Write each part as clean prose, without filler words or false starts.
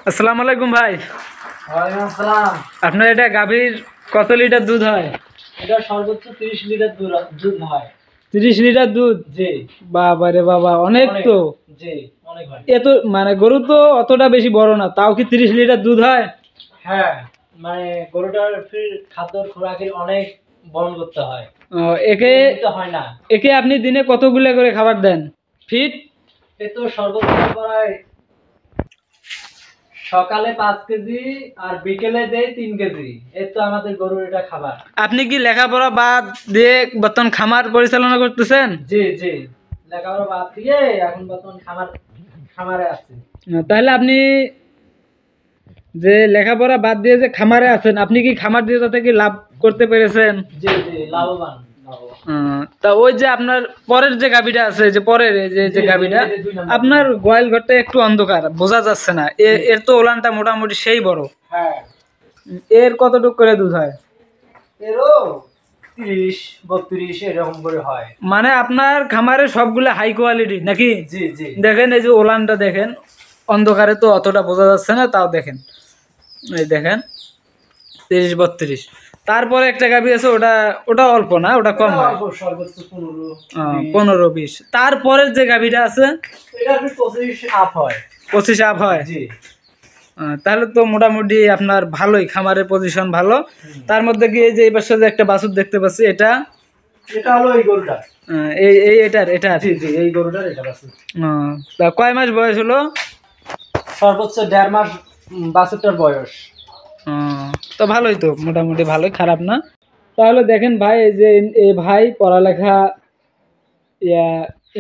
আসসালামু আলাইকুম ভাই। ওয়ালাইকুম আসসালাম। আপনার এটা গাভীর কত লিটার দুধ হয়? এটা সর্বোচ্চ 30 লিটার দুধ হয়। 30 লিটার দুধ? জি। বাবা রে বাবা, অনেক তো। জি, অনেক হয়। এত মানে গরু তো অতটা বেশি বড় না, তাও কি 30 লিটার দুধ হয়? হ্যাঁ, মানে গরুটার খাদ্য খোরাকের অনেক বহন করতে হয়। একে হয় না। একে আপনি দিনে কতগুলো করে খাবার দেন? ফিট এ তো সর্বোচ্চ প্রায় সকালে 5 কেজি আর বিকেলে দেয় 3 কেজি। এই তো আমাদের গরুর এটা খাবার। আপনি কি লেখাপড়া বাদ দিয়ে বর্তমান খামার পরিচালনা করতেছেন? জি জি, লেখাপড়া বাদ দিয়ে এখন বর্তমান খামারে আছি। তাহলে আপনি যে লেখাপড়া বাদ দিয়ে যে খামারে আছেন, আপনি কি খামার দিয়ে তাতে কি লাভ করতে পেরেছেন? জি জি, লাভবান। তা ওই যে আপনার পরের যে গাভীটা আছে, যে পরের যে গাভীটা, আপনার গোয়াল ঘরটা একটু অন্ধকার, বোঝা যাচ্ছে না। এর তো ওলানটা মোটামুটি সেই বড়। হ্যাঁ। এর কতটুক করে দুধ হয়? এরও 30-32 এরকম করে হয়। মানে আপনার খামারে সবগুলো হাই কোয়ালিটি নাকি? জি জি। দেখেন এই যে ওলানটা দেখেন, অন্ধকারে তো অতটা বোঝা যাচ্ছে না, তাও দেখেন, এই দেখেন 30-32। তারপরে একটা গাভী আছে, ওটা অল্প না, ওটা কম হয়, সর্বোচ্চ 15-20। তারপরের যে গাভীটা আছে এটা 25 আপ হয়। 25 আপ হয়। জি। তাহলে তো মোটামুটি আপনার ভালোই, খামারের পজিশন ভালো। তার মধ্যে কি এই যে এই পাশে যে একটা বাছুর দেখতে পাচ্ছি, এটা হলো এই গরুটা। এটা জি জি, এই গরুটার এটা বাছুর। তা কয় মাস বয়স হলো? সর্বোচ্চ 1.5 মাস বাছুরটার বয়স। তো ভালোই, তো মোটামুটি ভালোই, খারাপ না। তাহলে দেখেন ভাই, এই যে এই ভাই পড়ালেখা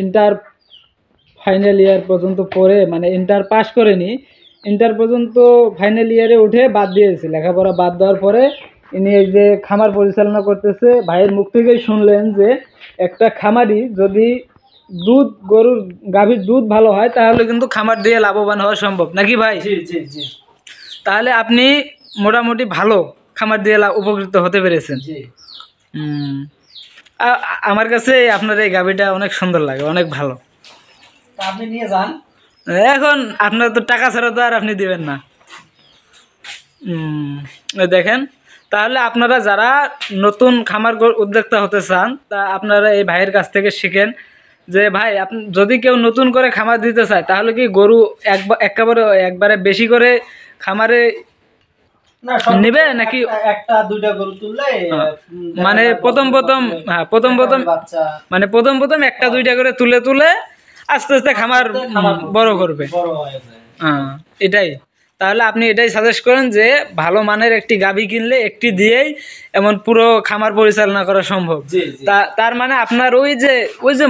ইন্টার ফাইনাল ইয়ার পর্যন্ত পড়ে, মানে ইন্টার পাস করেনি, ইন্টার পর্যন্ত ফাইনাল ইয়ারে উঠে বাদ দিয়েছে। লেখাপড়া বাদ দেওয়ার পরে ইনি এই যে খামার পরিচালনা করতেছে। ভাইয়ের মুখ থেকেই শুনলেন যে একটা খামারি যদি গরুর গাভীর দুধ ভালো হয়, তাহলে কিন্তু খামার দিয়ে লাভবান হওয়া সম্ভব নাকি ভাই? জি জি জি। তাহলে আপনি মোটামুটি ভালো খামার দিয়ে উপকৃত হতে পেরেছেন। জি। আমার কাছে আপনার এই গাভীটা অনেক সুন্দর লাগে, অনেক ভালো। আপনি নিয়ে যান। এখন আপনার তো টাকা ছাড়া তো আর আপনি দিবেন না। দেখেন, তাহলে আপনারা যারা নতুন খামার উদ্যোক্তা হতে চান, তা আপনারা এই ভাইয়ের কাছ থেকে শিখেন যে ভাই, আপনি যদি কেউ নতুন করে খামার দিতে চায়, তাহলে কি গরু একবারে বেশি করে খামারে নেবে নাকি একটা দুইটা গরু তুললে, মানে প্রথম মানে প্রথম একটা দুইটা করে তুলে আস্তে আস্তে খামার বড় করবে? এটাই। তাহলে আপনি এটাই সাজেস্ট করেন যে ভালো মানের একটি গাভী কিনলে একটি দিয়েই এমন পুরো খামার পরিচালনা করা সম্ভব। তার মানে আপনার ওই যে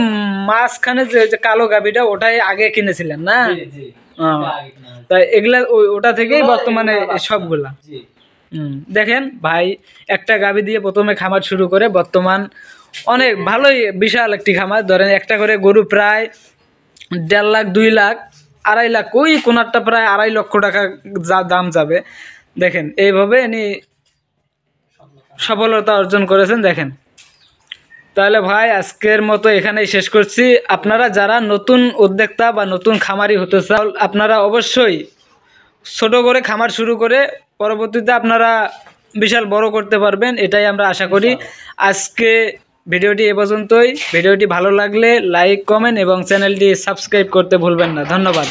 মাঝখানে যে কালো গাভীটা, ওটাই আগে কিনেছিলেন না? তাই এগুলা ওটা থেকেই বর্তমানে সবগুলা। দেখেন ভাই, একটা গাভী দিয়ে প্রথমে খামার শুরু করে বর্তমান অনেক ভালোই, বিশাল একটি খামার। ধরেন একটা করে গরু প্রায় 1.5 লাখ 2 লাখ 2.5 লাখ, ওই কোনারটা প্রায় 2.5 লক্ষ টাকা দাম যাবে। দেখেন এইভাবে ইনি সফলতা অর্জন করেছেন, দেখেন। তাহলে ভাই, আজকের মতো এখানেই শেষ করছি। আপনারা যারা নতুন উদ্যোক্তা বা নতুন খামারি হতে চান, আপনারা অবশ্যই ছোট করে খামার শুরু করে পরবর্তীতে আপনারা বিশাল বড় করতে পারবেন, এটাই আমরা আশা করি। আজকে ভিডিওটি এ পর্যন্তই। ভিডিওটি ভালো লাগলে লাইক, কমেন্ট এবং চ্যানেলটি সাবস্ক্রাইব করতে ভুলবেন না। ধন্যবাদ।